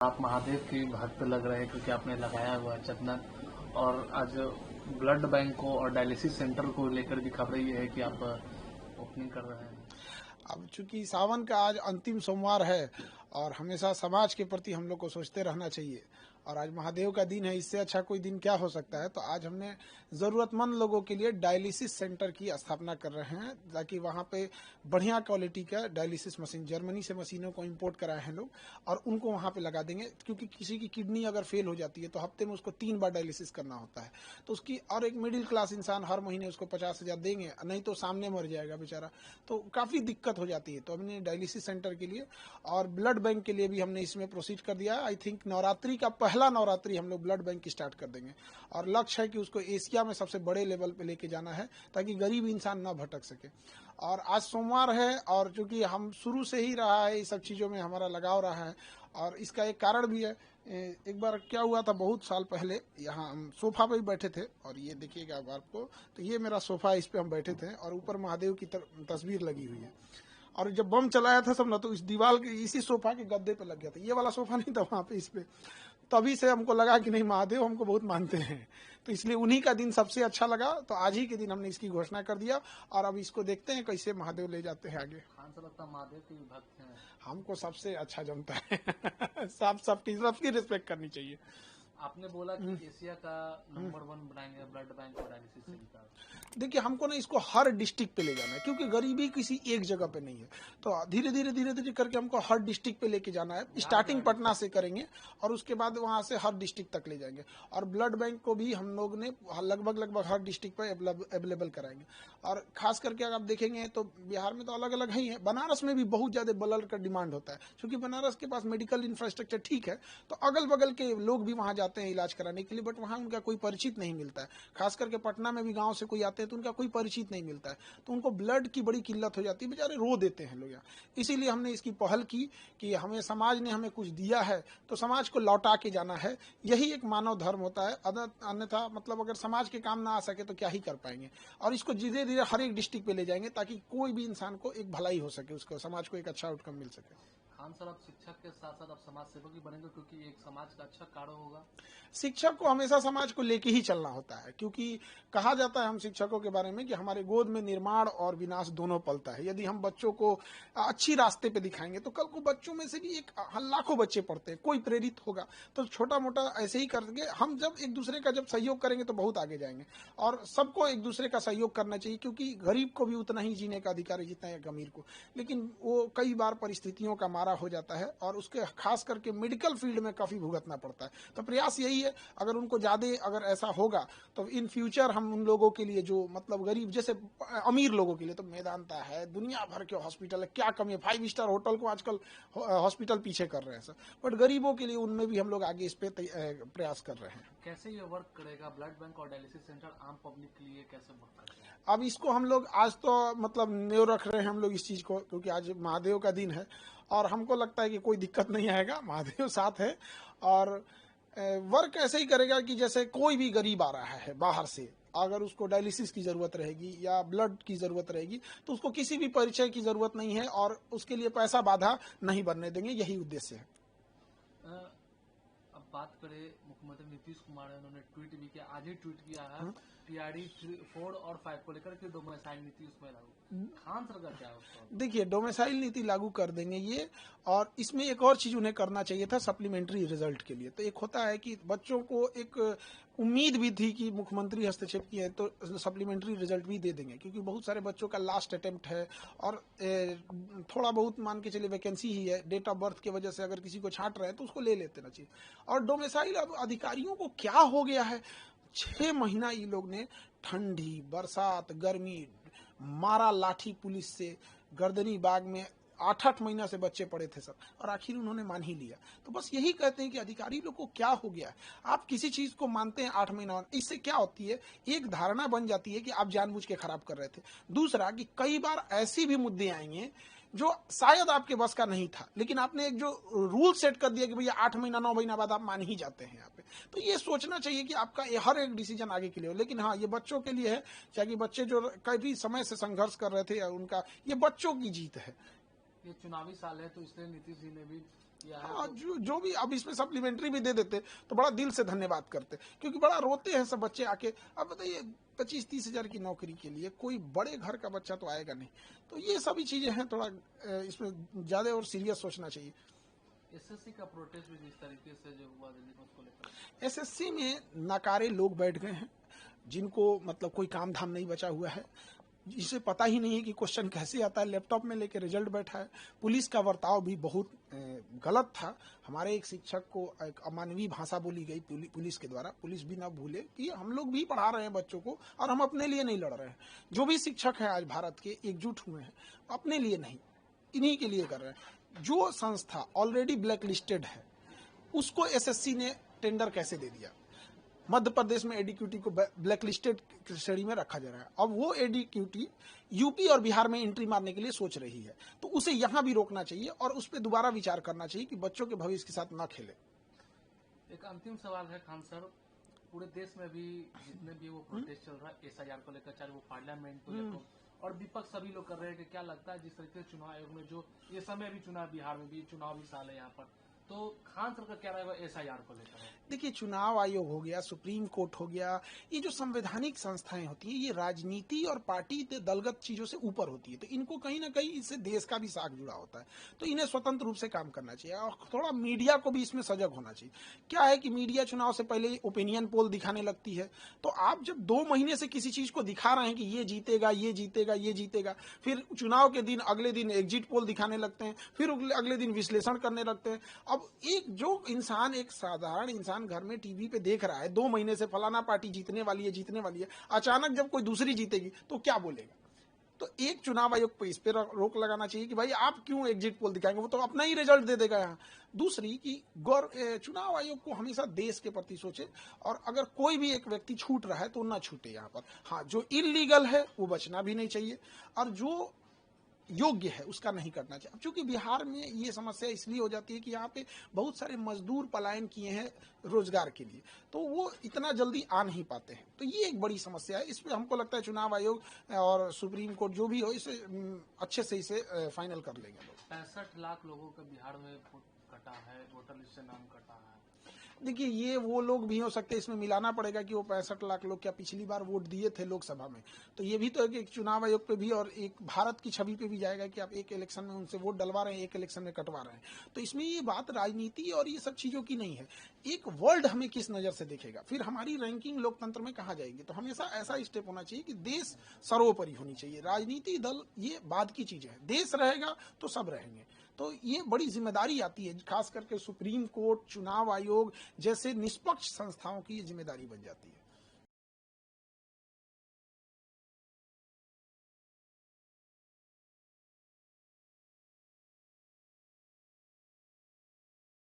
आप महादेव के भक्त लग रहे हैं क्योंकि आपने लगाया हुआ है चंदन। और आज ब्लड बैंक को और डायलिसिस सेंटर को लेकर भी खबर ये है कि आप ओपनिंग कर रहे हैं। अब चूंकि सावन का आज अंतिम सोमवार है और हमेशा समाज के प्रति हम लोग को सोचते रहना चाहिए, और आज महादेव का दिन है, इससे अच्छा कोई दिन क्या हो सकता है। तो आज हमने ज़रूरतमंद लोगों के लिए डायलिसिस सेंटर की स्थापना कर रहे हैं, ताकि वहाँ पे बढ़िया क्वालिटी का डायलिसिस मशीन, जर्मनी से मशीनों को इंपोर्ट कराए हैं लोग, और उनको वहाँ पे लगा देंगे। क्योंकि किसी की किडनी अगर फेल हो जाती है तो हफ्ते में उसको 3 बार डायलिसिस करना होता है। तो उसकी, और एक मिडिल क्लास इंसान हर महीने उसको 50,000 देंगे, नहीं तो सामने मर जाएगा बेचारा, तो काफ़ी दिक्कत हो जाती है। तो हमने डायलिसिस सेंटर के लिए और ब्लड बैंक के लिए भी हमने इसमें प्रोसीड कर दिया है। आई थिंक नवरात्रि का पहला नवरात्रि हम लोग ब्लड बैंक की स्टार्ट कर देंगे, और लक्ष्य है कि उसको एशिया में सबसे बड़े लेवल पे लेके जाना है, ताकि गरीब इंसान ना भटक सके। और आज सोमवार है, और चूंकि हम शुरू से ही रहा है, इस सब चीज़ों में हमारा लगाव रहा है, और इसका एक कारण भी है। एक बार क्या हुआ था, बहुत साल पहले यहाँ हम सोफा पे ही बैठे थे, और ये देखिएगा अब आपको, तो ये मेरा सोफा, इस पे हम बैठे थे, और ऊपर महादेव की तस्वीर लगी हुई है। और जब बम चलाया था सब ना, तो इस दीवार के इसी सोफा के गद्दे पे लग गया था। ये वाला सोफा नहीं था वहां पे, इस पे। तभी से हमको लगा कि नहीं, महादेव हमको बहुत मानते हैं, तो इसलिए उन्हीं का दिन सबसे अच्छा लगा। तो आज ही के दिन हमने इसकी घोषणा कर दिया, और अब इसको देखते हैं कैसे महादेव ले जाते हैं आगे। खान साहब लगता महादेव के भक्त हैं। हमको सबसे अच्छा जमता है सबकी रिस्पेक्ट करनी चाहिए। आपने बोला कि एशिया का नंबर 1 बनाएंगे ब्लड बैंक और डायलिसिस सेंटर। देखिए, हमको ना इसको हर डिस्ट्रिक्ट पे ले जाना है, क्योंकि गरीबी किसी एक जगह पे नहीं है। तो धीरे धीरे करके हमको हर डिस्ट्रिक्ट पे लेके जाना है। स्टार्टिंग पटना से करेंगे, और उसके बाद वहाँ से हर डिस्ट्रिक्ट तक ले जाएंगे। और ब्लड बैंक को भी हम लोग ने लगभग हर डिस्ट्रिक्ट पे अवेलेबल कराएंगे। और खास करके अगर आप देखेंगे तो बिहार में तो अलग अलग ही है, बनारस में भी बहुत ज़्यादा ब्लड का डिमांड होता है, क्योंकि बनारस के पास मेडिकल इंफ्रास्ट्रक्चर ठीक है, तो अगल बगल के लोग भी वहाँ जाते हैं इलाज कराने के लिए, बट वहाँ उनका कोई परिचित नहीं मिलता है। खास करके पटना में भी गाँव से कोई आते हैं तो उनका कोई परिचित नहीं मिलता है, तो उनको ब्लड की बड़ी किल्लत हो जाती है, बेचारे रो देते हैं लोग यहाँ। इसीलिए हमने इसकी पहल की कि हमें समाज ने हमें कुछ दिया है, तो समाज को लौटा के जाना है। यही एक मानव धर्म होता है। अन्यथा मतलब अगर समाज के काम ना आ सके तो क्या ही कर पाएंगे। और इसको धीरे धीरे हर एक डिस्ट्रिक्ट पे ले जाएंगे, ताकि कोई भी इंसान को एक भलाई हो सके, उसको समाज को एक अच्छा आउटकम मिल सके। खान साहब, आप शिक्षक के साथ साथ आप समाज सेवक भी बनेंगे, क्योंकि एक समाज का अच्छा कार्य होगा। शिक्षक को हमेशा समाज को लेके ही चलना होता है, क्योंकि कहा जाता है हम शिक्षकों के बारे में कि हमारे गोद में निर्माण और विनाश दोनों पलता है। यदि हम बच्चों को अच्छी रास्ते पे दिखाएंगे तो कल को बच्चों में से भी एक लाखों बच्चे पढ़ते हैं, कोई प्रेरित होगा। तो छोटा मोटा ऐसे ही करके हम जब एक दूसरे का जब सहयोग करेंगे तो बहुत आगे जाएंगे। और सबको एक दूसरे का सहयोग करना चाहिए, क्योंकि गरीब को भी उतना ही जीने का अधिकार है जितना एक अमीर को। लेकिन वो कई बार परिस्थितियों का मारा हो जाता है, और उसके खास करके मेडिकल फील्ड में काफी भुगतना पड़ता है। तो प्रयास यही है, अगर उनको ज्यादा अगर ऐसा होगा तो इन फ्यूचर हम उन लोगों के लिए, जो मतलब गरीब, जैसे अमीर लोगों के लिए तो मेदांता है, दुनिया भर के हॉस्पिटल है, क्या कमी है, 5 स्टार होटल को आजकल हॉस्पिटल पीछे कर रहे हैं सर। बट गरीबों के लिए उनमें भी हम लोग आगे इस पे प्रयास कर रहे हैं। कैसे ये वर्क करेगा ब्लड बैंक और डायलिसिस सेंटर आम पब्लिक के लिए, कैसे वर्क करेगा? अब इसको हम लोग आज तो मतलब न्यू रख रहे हैं हम लोग इस चीज को, क्योंकि आज महादेव का दिन है, और हमको लगता है कि कोई दिक्कत नहीं आएगा, महादेव साथ है। और वर्क ऐसे ही करेगा कि जैसे कोई भी गरीब आ रहा है बाहर से, अगर उसको डायलिसिस की जरूरत रहेगी या ब्लड की जरूरत रहेगी, तो उसको किसी भी परिचय की जरूरत नहीं है, और उसके लिए पैसा बाधा नहीं बनने देंगे, यही उद्देश्य है। अब बात करें, मुख्यमंत्री नीतीश कुमार है, उन्होंने ट्वीट भी किया, आज ही ट्वीट किया है, टीआरडी 4 और 5 को लेकर के डोमिसाइल नीति उसमें लागू। खान सर का क्या है? देखिए, डोमिसाइल नीति लागू कर देंगे ये, और इसमें एक और चीज उन्हें करना चाहिए था सप्लीमेंट्री रिजल्ट के लिए। तो एक होता है कि बच्चों को एक उम्मीद भी थी कि मुख्यमंत्री हस्तक्षेप किए तो सप्लीमेंट्री रिजल्ट भी दे देंगे, क्योंकि बहुत सारे बच्चों का लास्ट अटेम्प्ट है, और थोड़ा बहुत मान के चलिए वैकेंसी ही है, डेट ऑफ बर्थ की वजह से अगर किसी को छांट रहे हैं तो उसको ले लेते ना चाहिए। और डोमिसाइल, अब अधिकारियों को क्या हो गया है, 6 महीना ये लोग ने ठंडी बरसात गर्मी मारा लाठी पुलिस से, गर्दनी बाग में 8-8 महीना से बच्चे पड़े थे सर, और आखिर उन्होंने मान ही लिया। तो बस यही कहते हैं कि अधिकारी लोग को क्या हो गया है, आप किसी चीज को मानते हैं 8 महीना, इससे क्या होती है, एक धारणा बन जाती है कि आप जानबूझ के खराब कर रहे थे। दूसरा कि कई बार ऐसी भी मुद्दे आएंगे जो शायद आपके बस का नहीं था, लेकिन आपने एक जो रूल सेट कर दिया कि भैया 8 महीना 9 महीना बाद आप मान ही जाते हैं यहाँ पे। तो ये सोचना चाहिए कि आपका ये हर एक डिसीजन आगे के लिए हो। लेकिन हाँ, ये बच्चों के लिए है, चाहे बच्चे जो कई समय से संघर्ष कर रहे थे, उनका ये बच्चों की जीत है। ये चुनावी साल है, तो इसलिए नीतीश जी ने भी किया है हाँ, तो जो भी अब इसमें सप्लीमेंट्री भी दे देते तो बड़ा दिल से धन्यवाद करते, क्योंकि बड़ा रोते हैं सब बच्चे आके। अब बताइए 25-30 हजार की नौकरी के लिए कोई बड़े घर का बच्चा तो आएगा नहीं। तो ये सभी चीजें हैं, थोड़ा इसमें ज्यादा और सीरियस सोचना चाहिए। एसएससी का प्रोटेस्ट भी जिस तरीके से जो हुआ दिल्ली में, उसको लेकर एसएससी में नकारे लोग बैठ गए हैं, जिनको मतलब कोई काम धाम नहीं बचा हुआ है, जिसे पता ही नहीं है कि क्वेश्चन कैसे आता है, लैपटॉप में लेके रिजल्ट बैठा है। पुलिस का बर्ताव भी बहुत गलत था। हमारे एक शिक्षक को एक अमानवीय भाषा बोली गई पुलिस के द्वारा। पुलिस भी ना भूले कि हम लोग भी पढ़ा रहे हैं बच्चों को, और हम अपने लिए नहीं लड़ रहे हैं। जो भी शिक्षक हैं आज भारत के एकजुट हुए हैं, अपने लिए नहीं, इन्हीं के लिए कर रहे हैं। जो संस्था ऑलरेडी ब्लैक लिस्टेड है, उसको एसएससी ने टेंडर कैसे दे दिया? मध्य प्रदेश में एडीक्यूटी को ब्लैक लिस्टेड श्रेणी में रखा जा रहा है। अब वो एडीक्यूटी यूपी और बिहार में एंट्री मारने के लिए सोच रही है, तो उसे यहां भी रोकना चाहिए और उस पर दोबारा विचार करना चाहिए कि बच्चों के भविष्य के साथ ना खेले। एक अंतिम सवाल है खान सर, पूरे देश में भी जितने भी वो प्रोटेस्ट चल रहा है एसआईआर को लेकर, चाहे वो पार्लियामेंट हो या और विपक्ष सभी लोग कर रहे हैं, कि क्या लगता है जिस तरीके से चुनाव आयोग में जो ये समय भी चुनाव, बिहार में भी चुनावी साल है यहाँ पर, तो खान सर का क्या रहेगा एसआईआर को लेकर? देखिए, चुनाव आयोग हो गया, सुप्रीम कोर्ट हो गया, ये जो संवैधानिक संस्थाएं होती है, ये राजनीति और पार्टी दलगत चीजों से ऊपर होती है। तो इनको कहीं ना कहीं इससे देश का भी साख जुड़ा होता है, तो इन्हें स्वतंत्र रूप से काम करना चाहिए। और थोड़ा मीडिया को भी इसमें सजग होना चाहिए। क्या है कि मीडिया चुनाव से पहले ओपिनियन पोल दिखाने लगती है, तो आप जब 2 महीने से किसी चीज को दिखा रहे हैं कि ये जीतेगा, ये जीतेगा, ये जीतेगा, फिर चुनाव के दिन अगले दिन एग्जिट पोल दिखाने लगते हैं, फिर अगले दिन विश्लेषण करने लगते हैं। अब जो इंसान, एक साधारण इंसान घर में टीवी पे देख रहा है 2 महीने से फलाना पार्टी जीतने वाली है, जीतने वाली है, अचानक जब कोई दूसरी जीतेगी तो क्या बोलेगा? तो एक चुनाव आयोग पे इस पे रोक लगाना चाहिए कि भाई आप क्यों एग्जिट पोल दिखाएंगे, वो तो अपना ही रिजल्ट दे देगा यहाँ। दूसरी कि चुनाव आयोग को हमेशा देश के प्रति सोचे, और अगर कोई भी एक व्यक्ति छूट रहा है तो ना छूटे यहाँ पर। हाँ, जो इलीगल है वो बचना भी नहीं चाहिए, और जो योग्य है उसका नहीं करना चाहिए। अब चूंकि बिहार में ये समस्या इसलिए हो जाती है कि यहाँ पे बहुत सारे मजदूर पलायन किए हैं रोजगार के लिए, तो वो इतना जल्दी आ नहीं पाते हैं, तो ये एक बड़ी समस्या है। इस पे हमको लगता है चुनाव आयोग और सुप्रीम कोर्ट जो भी हो, इसे अच्छे से इसे फाइनल कर लेंगे लोग। 65 लाख लोगों का बिहार में वोट कटा है, वोटर लिस्ट से नाम कटा है। देखिए, ये वो लोग भी हो सकते हैं, इसमें मिलाना पड़ेगा कि वो 65 लाख लोग क्या पिछली बार वोट दिए थे लोकसभा में, तो ये भी तो एक चुनाव आयोग पे भी और एक भारत की छवि पे भी जाएगा कि आप एक इलेक्शन में उनसे वोट डलवा रहे हैं, एक इलेक्शन में कटवा रहे हैं। तो इसमें ये बात राजनीति और ये सब चीजों की नहीं है। एक वर्ल्ड हमें किस नजर से देखेगा, फिर हमारी रैंकिंग लोकतंत्र में कहाँ जाएगी। तो हमेशा ऐसा स्टेप होना चाहिए कि देश सर्वोपरि होनी चाहिए, राजनीति दल ये बाद की चीजें है, देश रहेगा तो सब रहेंगे। तो ये बड़ी जिम्मेदारी आती है, खास करके सुप्रीम कोर्ट, चुनाव आयोग जैसे निष्पक्ष संस्थाओं की ये जिम्मेदारी बन जाती है।